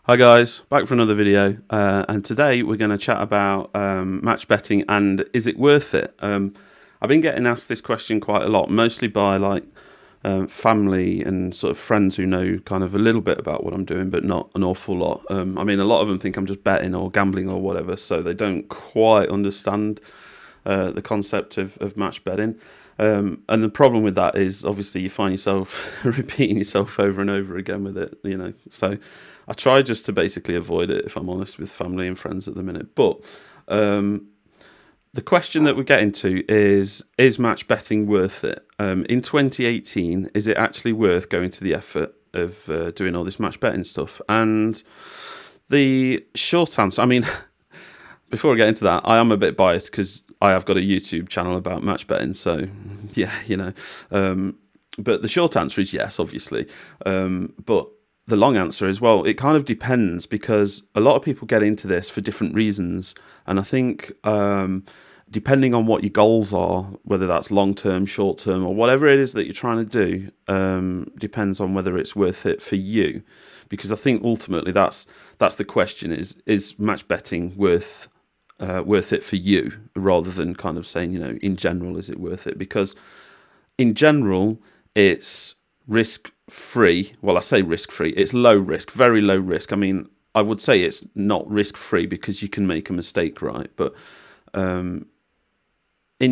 Hi guys, back for another video, and today we're going to chat about match betting and is it worth it? I've been getting asked this question quite a lot, mostly by family and sort of friends who know kind of a little bit about what I'm doing, but not an awful lot. I mean, a lot of them think I'm just betting or gambling or whatever, so they don't quite understand the concept of match betting. And the problem with that is obviously you find yourself repeating yourself over and over again with it, you know. So I try just to basically avoid it, if I'm honest, with family and friends at the minute. But the question that we're getting to is match betting worth it? In 2018, is it actually worth going to the effort of doing all this match betting stuff? And the short answer, I mean, before I get into that, I am a bit biased because I have got a YouTube channel about match betting. So, yeah, you know. But the short answer is yes, obviously. But the long answer is, well, it kind of depends because a lot of people get into this for different reasons. And I think depending on what your goals are, whether that's long-term, short-term, or whatever it is that you're trying to do, depends on whether it's worth it for you. Because I think ultimately that's the question, is match betting worth it for you, rather than kind of saying, you know, in general, is it worth it? Because in general, it's risk-free. Well, I say risk-free. It's low risk, very low risk. I mean, I would say it's not risk-free because you can make a mistake, right? But in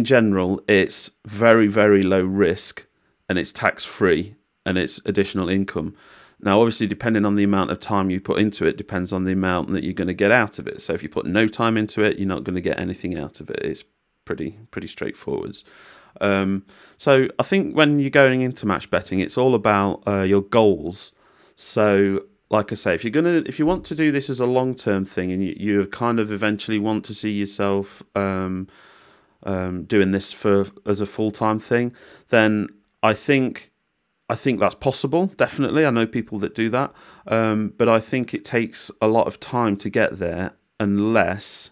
general, it's very, very low risk and it's tax-free and it's additional income. Now, obviously, depending on the amount of time you put into it, depends on the amount that you're going to get out of it. So if you put no time into it, you're not going to get anything out of it. It's pretty straightforward. So I think when you're going into match betting, it's all about your goals. So, like I say, if you want to do this as a long-term thing, and you kind of eventually want to see yourself doing this as a full-time thing, then I think that's possible, definitely. I know people that do that, but I think it takes a lot of time to get there unless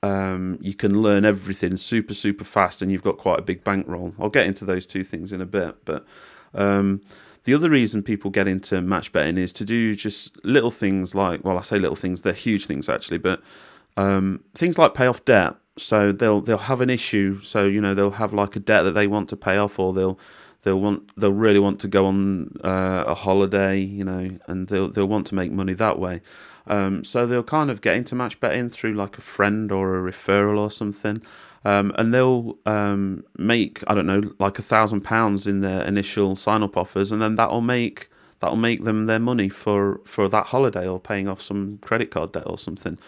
you can learn everything super fast and you've got quite a big bankroll. I'll get into those two things in a bit, but the other reason people get into match betting is to do just little things like, well, I say little things, they're huge things actually, but things like pay off debt. So they'll have an issue, so you know, they'll have like a debt that they want to pay off, or they'll really want to go on a holiday, you know, and they'll want to make money that way. So they'll kind of get into match betting through like a friend or a referral or something, and they'll make, I don't know, like £1,000 in their initial sign-up offers, and then that'll make them their money for that holiday, or paying off some credit card debt or something.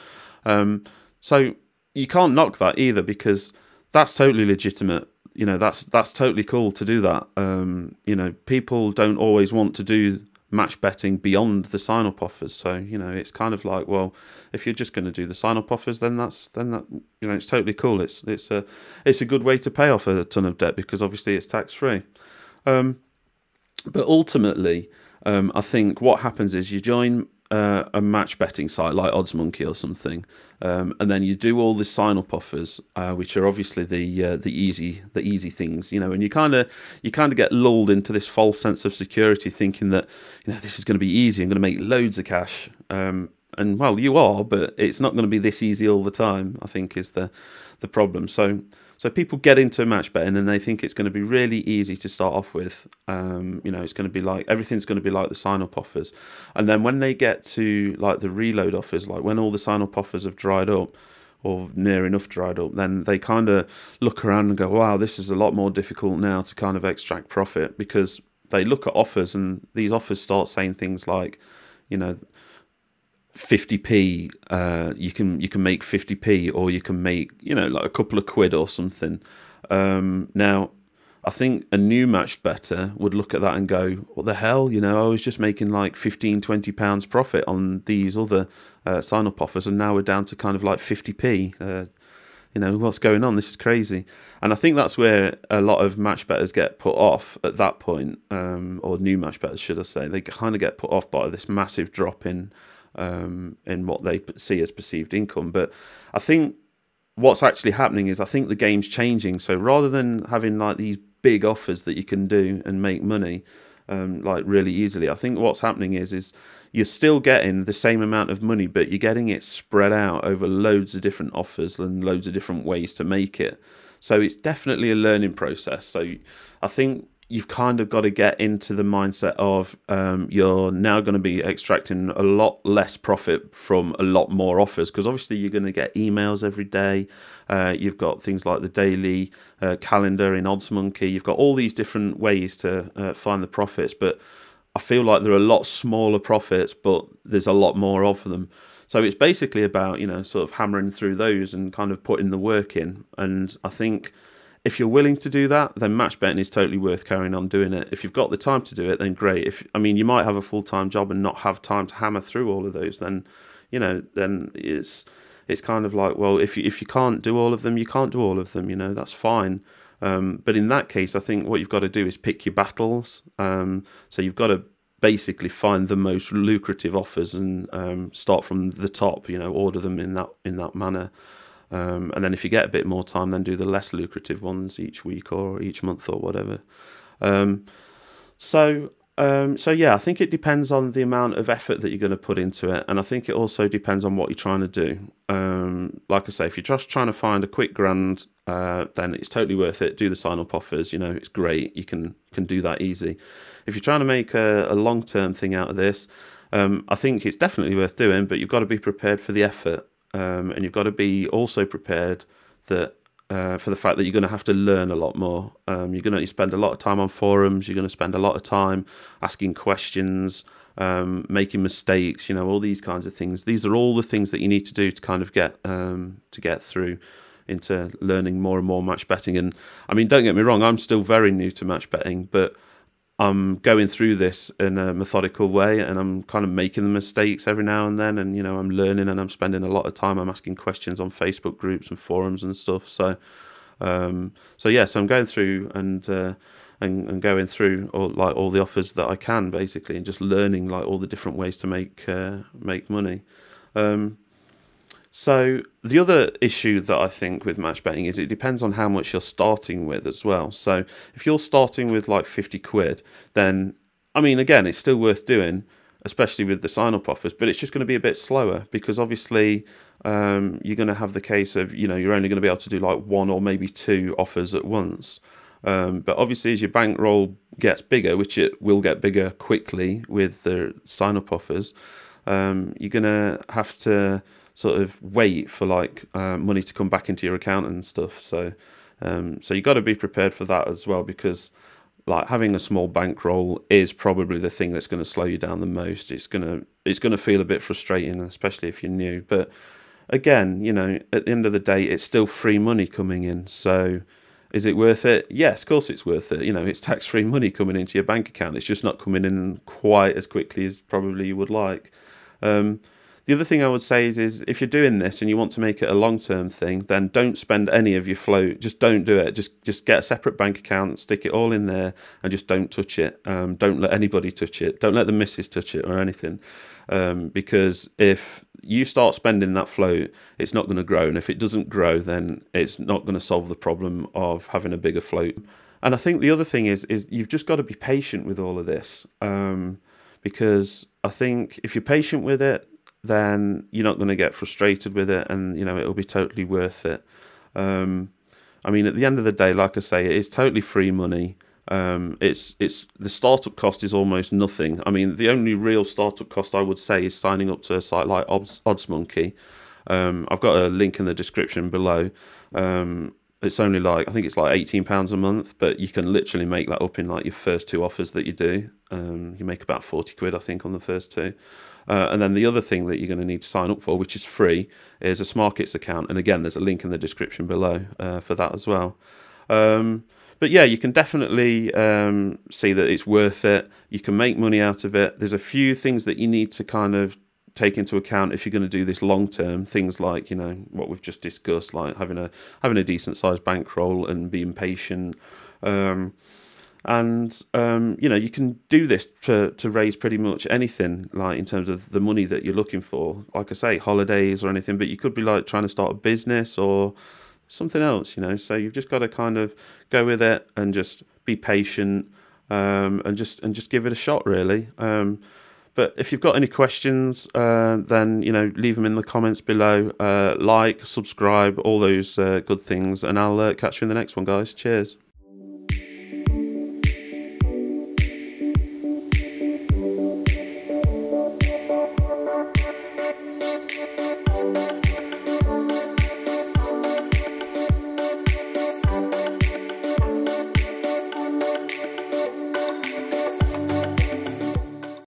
So you can't knock that either, because that's totally legitimate. You know, that's totally cool to do that. You know, people don't always want to do match betting beyond the sign-up offers. So, you know, it's kind of like, well, if you're just going to do the sign-up offers, then that, you know, it's totally cool. It's a good way to pay off a ton of debt, because obviously it's tax-free. But ultimately, I think what happens is you join a match betting site like OddsMonkey or something, and then you do all the sign up offers, which are obviously the easy things, you know, and you kind of get lulled into this false sense of security, thinking that, you know, this is going to be easy, I'm going to make loads of cash, and well, you are, but it's not going to be this easy all the time, I think, is the problem. So people get into match betting and they think it's going to be really easy to start off with. You know, it's going to be like, everything's going to be like the sign-up offers. And then when they get to like the reload offers, like when all the sign-up offers have dried up, or near enough dried up, then they kind of look around and go, wow, this is a lot more difficult now to kind of extract profit, because they look at offers and these offers start saying things like, you know, 50p, you can make 50p, or you can make, you know, like a couple of quid or something. Now, I think a new match better would look at that and go, what the hell, you know, I was just making like £15-20 profit on these other sign-up offers, and now we're down to kind of like 50p. You know, what's going on? This is crazy. And I think that's where a lot of match bettors get put off at that point, or new match bettors, should I say. They kind of get put off by this massive drop in what they see as perceived income. But I think what's actually happening is, I think the game's changing. So rather than having like these big offers that you can do and make money, like really easily. I think what's happening is you're still getting the same amount of money, but you're getting it spread out over loads of different offers and loads of different ways to make it. So it's definitely a learning process. So I think you've kind of got to get into the mindset of you're now going to be extracting a lot less profit from a lot more offers, because obviously you're going to get emails every day. You've got things like the daily calendar in OddsMonkey. You've got all these different ways to find the profits, but I feel like there are a lot smaller profits, but there's a lot more of them. So it's basically about, sort of hammering through those and kind of putting the work in. And I think if you're willing to do that, then match betting is totally worth carrying on doing it. If you've got the time to do it, then great. You might have a full-time job and not have time to hammer through all of those, then, then it's kind of like, well, if you can't do all of them, you can't do all of them, that's fine. But in that case, I think what you've got to do is pick your battles. So you've got to basically find the most lucrative offers and start from the top, order them in that manner. And then if you get a bit more time, then do the less lucrative ones each week or each month or whatever. So yeah, I think it depends on the amount of effort that you're going to put into it. And I think it also depends on what you're trying to do. Like I say, if you're just trying to find a quick grand, then it's totally worth it. Do the sign-up offers, it's great. You can do that easy. If you're trying to make a long-term thing out of this, I think it's definitely worth doing, but you've got to be prepared for the effort. And you've got to be also prepared that for the fact that you're going to have to learn a lot more. You're going to spend a lot of time on forums. You're going to spend a lot of time asking questions, making mistakes. All these kinds of things. These are all the things that you need to do to kind of get through into learning more and more match betting. And don't get me wrong, I'm still very new to match betting, but I'm going through this in a methodical way, and I'm kind of making the mistakes every now and then, and I'm learning, and I'm spending a lot of time. I'm asking questions on Facebook groups and forums and stuff. So I'm going through and going through all the offers that I can, basically, and just learning like all the different ways to make money. So the other issue that I think with match betting is it depends on how much you're starting with as well. So if you're starting with like 50 quid, then, again, it's still worth doing, especially with the sign-up offers, but it's just going to be a bit slower because obviously you're going to have the case of, you're only going to be able to do like one or maybe two offers at once. But obviously as your bankroll gets bigger, which it will get bigger quickly with the sign-up offers, you're going to have to sort of wait for like money to come back into your account and stuff. So you got to be prepared for that as well, because like having a small bankroll is probably the thing that's going to slow you down the most. It's going to feel a bit frustrating, especially if you're new. But again, at the end of the day, it's still free money coming in. So is it worth it? Yes, of course it's worth it. It's tax-free money coming into your bank account. It's just not coming in quite as quickly as probably you would like. The other thing I would say is if you're doing this and you want to make it a long-term thing, then don't spend any of your float. Just don't do it. Just get a separate bank account, stick it all in there, and just don't touch it. Don't let anybody touch it. Don't let the missus touch it or anything. Because if you start spending that float, it's not going to grow. And if it doesn't grow, then it's not going to solve the problem of having a bigger float. And I think the other thing is you've just got to be patient with all of this. Because I think if you're patient with it, then you're not going to get frustrated with it, and it'll be totally worth it. At the end of the day, like I say, it is totally free money. It's the startup cost is almost nothing. The only real startup cost I would say is signing up to a site like OddsMonkey. I've got a link in the description below. It's only I think it's like £18 a month, but you can literally make that up in like your first two offers that you do. You make about 40 quid, I think, on the first two. And then the other thing that you're going to need to sign up for, which is free, is a Smarkets account. And again, there's a link in the description below for that as well. But yeah, you can definitely see that it's worth it. You can make money out of it. There's a few things that you need to kind of take into account if you're going to do this long term. Things like what we've just discussed, like having a decent sized bankroll and being patient. You can do this to raise pretty much anything, like in terms of the money that you're looking for. Like I say, holidays or anything, but you could be like trying to start a business or something else, So you've just got to kind of go with it and just be patient. and just give it a shot, really. But if you've got any questions, then leave them in the comments below. Like, subscribe, all those good things, and I'll catch you in the next one, guys. Cheers.